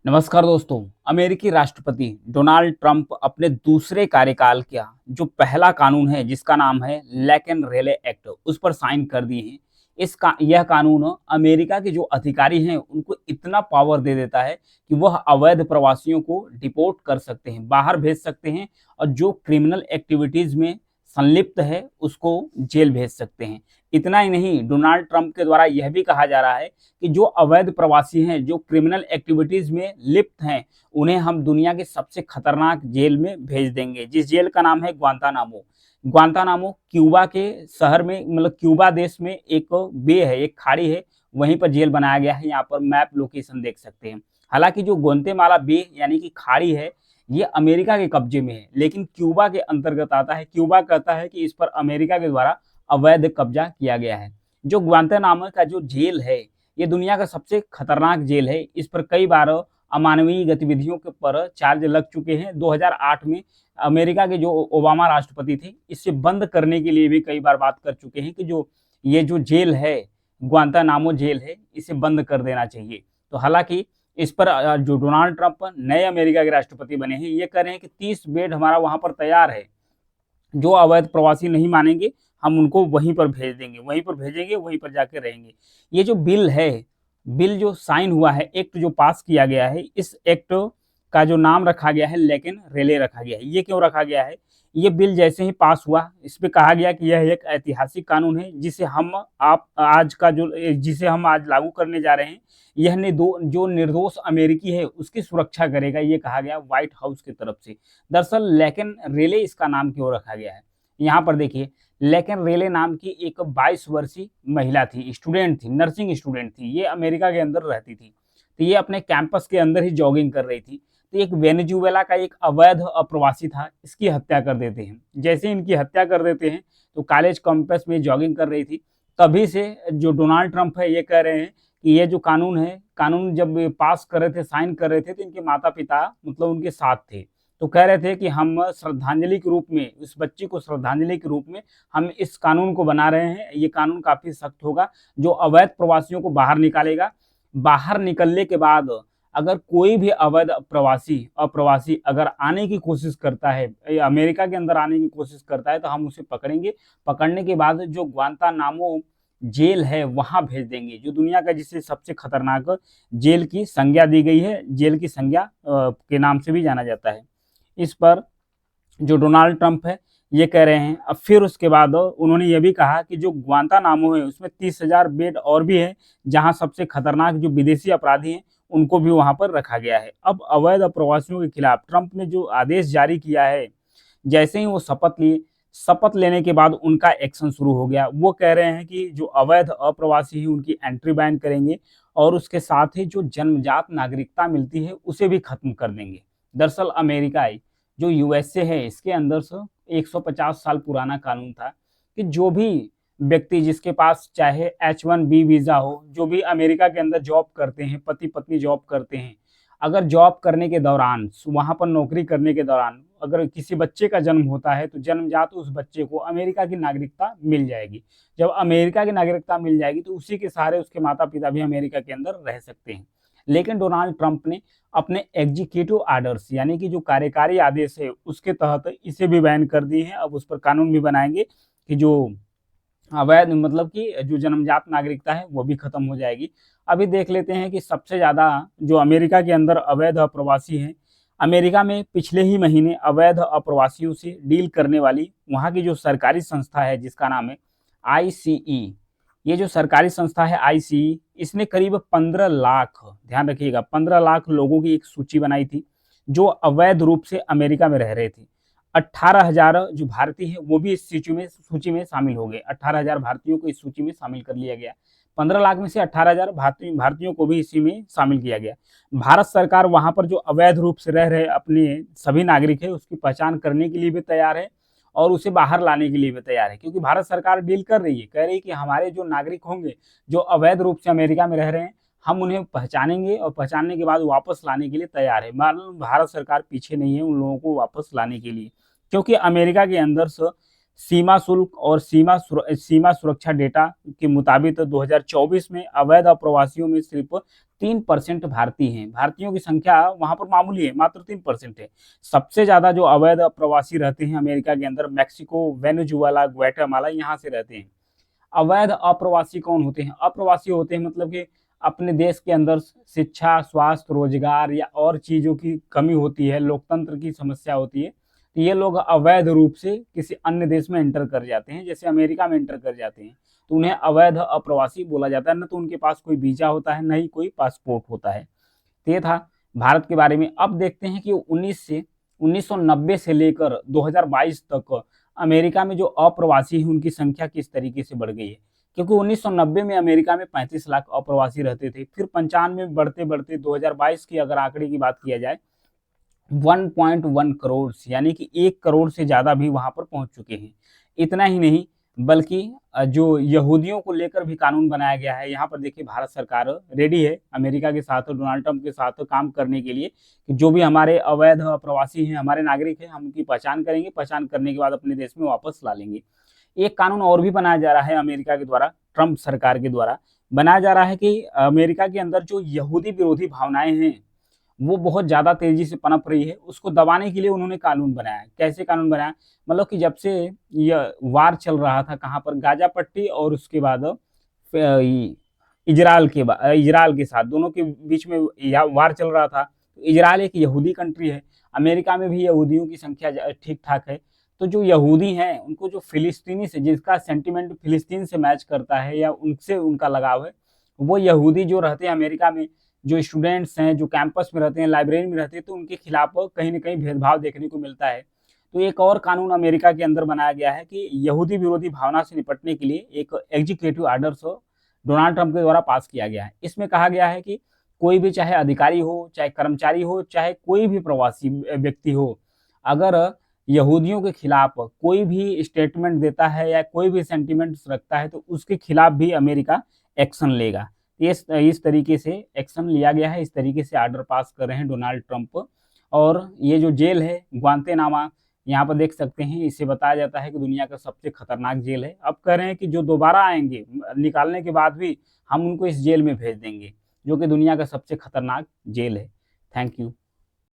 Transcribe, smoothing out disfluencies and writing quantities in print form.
नमस्कार दोस्तों। अमेरिकी राष्ट्रपति डोनाल्ड ट्रंप अपने दूसरे कार्यकाल का जो पहला कानून है जिसका नाम है लैकेन रेले एक्ट उस पर साइन कर दिए हैं। यह कानून अमेरिका के जो अधिकारी हैं उनको इतना पावर दे देता है कि वह अवैध प्रवासियों को डिपोर्ट कर सकते हैं, बाहर भेज सकते हैं और जो क्रिमिनल एक्टिविटीज में संलिप्त है उसको जेल भेज सकते हैं। इतना ही नहीं, डोनाल्ड ट्रंप के द्वारा यह भी कहा जा रहा है कि जो अवैध प्रवासी हैं, जो क्रिमिनल एक्टिविटीज में लिप्त हैं, उन्हें हम दुनिया के सबसे खतरनाक जेल में भेज देंगे, जिस जेल का नाम है ग्वांतानामो। ग्वांतानामो क्यूबा के शहर में, मतलब क्यूबा देश में एक बे है, एक खाड़ी है, वहीं पर जेल बनाया गया है। यहाँ पर मैप लोकेशन देख सकते हैं। हालांकि जो गोंतेमाला बे यानी कि खाड़ी है, ये अमेरिका के कब्जे में है, लेकिन क्यूबा के अंतर्गत आता है। क्यूबा कहता है कि इस पर अमेरिका के द्वारा अवैध कब्जा किया गया है। जो ग्वांतानामो का जो जेल है, ये दुनिया का सबसे खतरनाक जेल है। इस पर कई बार अमानवीय गतिविधियों के पर चार्ज लग चुके हैं। 2008 में अमेरिका के जो ओबामा राष्ट्रपति थे, इसे बंद करने के लिए भी कई बार बात कर चुके हैं कि जो ये जो जेल है, ग्वांतानामो जेल है, इसे बंद कर देना चाहिए। तो हालांकि इस पर जो डोनाल्ड ट्रंप नए अमेरिका के राष्ट्रपति बने हैं, ये कह रहे हैं कि 30 बेड हमारा वहां पर तैयार है। जो अवैध प्रवासी नहीं मानेंगे, हम उनको वहीं पर भेज देंगे, वहीं पर भेजेंगे, वहीं पर जाके रहेंगे। ये जो बिल है, बिल जो साइन हुआ है, एक्ट जो पास किया गया है, इस एक्ट का जो नाम रखा गया है लेकिन रेले रखा गया है। ये क्यों रखा गया है? ये बिल जैसे ही पास हुआ, इस पे कहा गया कि यह एक ऐतिहासिक कानून है जिसे हम आप आज का जो जिसे हम आज लागू करने जा रहे हैं, यह ने दो जो निर्दोष अमेरिकी है उसकी सुरक्षा करेगा, ये कहा गया व्हाइट हाउस की तरफ से। दरअसल लेकिन रेले इसका नाम क्यों रखा गया है? यहाँ पर देखिए, लेकिन रेले नाम की एक 22 वर्षीय महिला थी, स्टूडेंट थी, नर्सिंग स्टूडेंट थी। ये अमेरिका के अंदर रहती थी। तो ये अपने कैंपस के अंदर ही जॉगिंग कर रही थी। तो एक वेनेजुएला का एक अवैध अप्रवासी था, इसकी हत्या कर देते हैं। जैसे इनकी हत्या कर देते हैं, तो कॉलेज कैंपस में जॉगिंग कर रही थी। तभी से जो डोनाल्ड ट्रंप है, ये कह रहे हैं कि ये जो कानून है, कानून जब पास कर रहे थे, साइन कर रहे थे, तो इनके माता पिता मतलब उनके साथ थे। तो कह रहे थे कि हम श्रद्धांजलि के रूप में, इस बच्ची को श्रद्धांजलि के रूप में हम इस कानून को बना रहे हैं। ये कानून काफी सख्त होगा, जो अवैध प्रवासियों को बाहर निकालेगा। बाहर निकलने के बाद अगर कोई भी अवैध अप्रवासी अगर आने की कोशिश करता है, अमेरिका के अंदर आने की कोशिश करता है, तो हम उसे पकड़ेंगे। पकड़ने के बाद जो ग्वांतानामो जेल है वहां भेज देंगे, जो दुनिया का जिसे सबसे खतरनाक जेल की संज्ञा दी गई है, जेल की संज्ञा के नाम से भी जाना जाता है। इस पर जो डोनाल्ड ट्रंप है, ये कह रहे हैं। अब फिर उसके बाद उन्होंने ये भी कहा कि जो ग्वांतानामो है उसमें 30,000 बेड और भी है, जहां सबसे खतरनाक जो विदेशी अपराधी हैं उनको भी वहां पर रखा गया है। अब अवैध प्रवासियों के खिलाफ ट्रंप ने जो आदेश जारी किया है, जैसे ही वो शपथ लिए, शपथ लेने के बाद उनका एक्शन शुरू हो गया। वो कह रहे हैं कि जो अवैध अप्रवासी है उनकी एंट्री बैन करेंगे और उसके साथ ही जो जन्मजात नागरिकता मिलती है उसे भी खत्म कर देंगे। दरअसल अमेरिका जो यूएसए है, इसके अंदर से 150 साल पुराना कानून था कि जो भी व्यक्ति जिसके पास चाहे H1B वीजा हो, जो भी अमेरिका के अंदर जॉब करते हैं, पति पत्नी जॉब करते हैं, अगर जॉब करने के दौरान, वहां पर नौकरी करने के दौरान अगर किसी बच्चे का जन्म होता है, तो जन्मजात उस बच्चे को अमेरिका की नागरिकता मिल जाएगी। जब अमेरिका की नागरिकता मिल जाएगी तो उसी के सहारे उसके माता पिता भी अमेरिका के अंदर रह सकते हैं। लेकिन डोनाल्ड ट्रंप ने अपने एग्जीक्यूटिव आर्डर्स यानी कि जो कार्यकारी आदेश है उसके तहत इसे भी बैन कर दी है। अब उस पर कानून भी बनाएंगे कि जो अवैध, मतलब कि जो जन्मजात नागरिकता है वो भी खत्म हो जाएगी। अभी देख लेते हैं कि सबसे ज्यादा जो अमेरिका के अंदर अवैध अप्रवासी हैं, अमेरिका में पिछले ही महीने अवैध अप्रवासियों से डील करने वाली वहाँ की जो सरकारी संस्था है जिसका नाम है आईसीई, ये जो सरकारी संस्था है आईसीई, इसने करीब 15 लाख, ध्यान रखिएगा, 15 लाख लोगों की एक सूची बनाई थी जो अवैध रूप से अमेरिका में रह रहे थे। 18,000 जो भारतीय है वो भी इस सूची में शामिल हो गए। 18,000 भारतीयों को इस सूची में शामिल कर लिया गया। 15 लाख में से 18,000 भारतीयों को भी इसी में शामिल किया गया। भारत सरकार वहां पर जो अवैध रूप से रह रहे अपने सभी नागरिक है उसकी पहचान करने के लिए भी तैयार है और उसे बाहर लाने के लिए भी तैयार है, क्योंकि भारत सरकार डील कर रही है, कह रही है कि हमारे जो नागरिक होंगे जो अवैध रूप से अमेरिका में रह रहे हैं, हम उन्हें पहचानेंगे और पहचानने के बाद वापस लाने के लिए तैयार है। मालूम भारत सरकार पीछे नहीं है उन लोगों को वापस लाने के लिए, क्योंकि अमेरिका के अंदर से सीमा शुल्क और सीमा सुरक्षा डेटा के मुताबिक 2024 में अवैध अप्रवासियों में सिर्फ 3% भारतीय हैं। भारतीयों की संख्या वहां पर मामूली है, मात्र 3% है। सबसे ज्यादा जो अवैध प्रवासी रहते हैं अमेरिका के अंदर, मैक्सिको, वेनेजुएला, ग्वाटेमाला, यहाँ से रहते हैं। अवैध अप्रवासी कौन होते हैं? अप्रवासी होते हैं मतलब कि अपने देश के अंदर शिक्षा, स्वास्थ्य, रोजगार या और चीजों की कमी होती है, लोकतंत्र की समस्या होती है, तो ये लोग अवैध रूप से किसी अन्य देश में एंटर कर जाते हैं, जैसे अमेरिका में एंटर कर जाते हैं, तो उन्हें अवैध अप्रवासी बोला जाता है। न तो उनके पास कोई वीजा होता है, न ही कोई पासपोर्ट होता है। तो ये था भारत के बारे में। अब देखते हैं कि 1990 से लेकर 2022 तक अमेरिका में जो अप्रवासी हैं उनकी संख्या किस तरीके से बढ़ गई है। क्योंकि 1990 में अमेरिका में 35 लाख अप्रवासी रहते थे, फिर 95 में बढ़ते बढ़ते 2022 की अगर आंकड़े की बात किया जाए 1.1 करोड़, यानी कि 1 करोड़ से ज्यादा भी वहां पर पहुंच चुके हैं। इतना ही नहीं, बल्कि जो यहूदियों को लेकर भी कानून बनाया गया है। यहाँ पर देखिए भारत सरकार रेडी है अमेरिका के साथ, डोनाल्ड ट्रंप के साथ काम करने के लिए, कि जो भी हमारे अवैध प्रवासी हैं, हमारे नागरिक हैं, हम उनकी पहचान करेंगे, पहचान करने के बाद अपने देश में वापस ला लेंगे। एक कानून और भी बनाया जा रहा है अमेरिका के द्वारा, ट्रंप सरकार के द्वारा बनाया जा रहा है कि अमेरिका के अंदर जो यहूदी विरोधी भावनाएं हैं वो बहुत ज्यादा तेजी से पनप रही है, उसको दबाने के लिए उन्होंने कानून बनाया। कैसे कानून बनाया? मतलब कि जब से यह वार चल रहा था, कहाँ पर, गाजा पट्टी और उसके बाद इजराइल के साथ, दोनों के बीच में वार चल रहा था। तो इजराइल एक यहूदी कंट्री है, अमेरिका में भी यहूदियों की संख्या ठीक ठाक है। तो जो यहूदी हैं उनको जो फिलिस्तीनी से, जिसका सेंटिमेंट फिलिस्तीन से मैच करता है या उनसे उनका लगाव है, वो यहूदी जो रहते हैं अमेरिका में, जो स्टूडेंट्स हैं, जो कैंपस में रहते हैं, लाइब्रेरी में रहते हैं, तो उनके खिलाफ कहीं ना कहीं भेदभाव देखने को मिलता है। तो एक और कानून अमेरिका के अंदर बनाया गया है कि यहूदी विरोधी भावना से निपटने के लिए एक एग्जीक्यूटिव आर्डर डोनाल्ड ट्रंप के द्वारा पास किया गया है। इसमें कहा गया है कि कोई भी, चाहे अधिकारी हो, चाहे कर्मचारी हो, चाहे कोई भी प्रवासी व्यक्ति हो, अगर यहूदियों के खिलाफ कोई भी स्टेटमेंट देता है या कोई भी सेंटिमेंट्स रखता है, तो उसके खिलाफ भी अमेरिका एक्शन लेगा। इस तरीके से एक्शन लिया गया है, इस तरीके से आर्डर पास कर रहे हैं डोनाल्ड ट्रंप। और ये जो जेल है ग्वांतेनामा, यहाँ पर देख सकते हैं, इसे बताया जाता है कि दुनिया का सबसे खतरनाक जेल है। अब कह रहे हैं कि जो दोबारा आएंगे निकालने के बाद भी हम उनको इस जेल में भेज देंगे, जो कि दुनिया का सबसे खतरनाक जेल है। Thank you.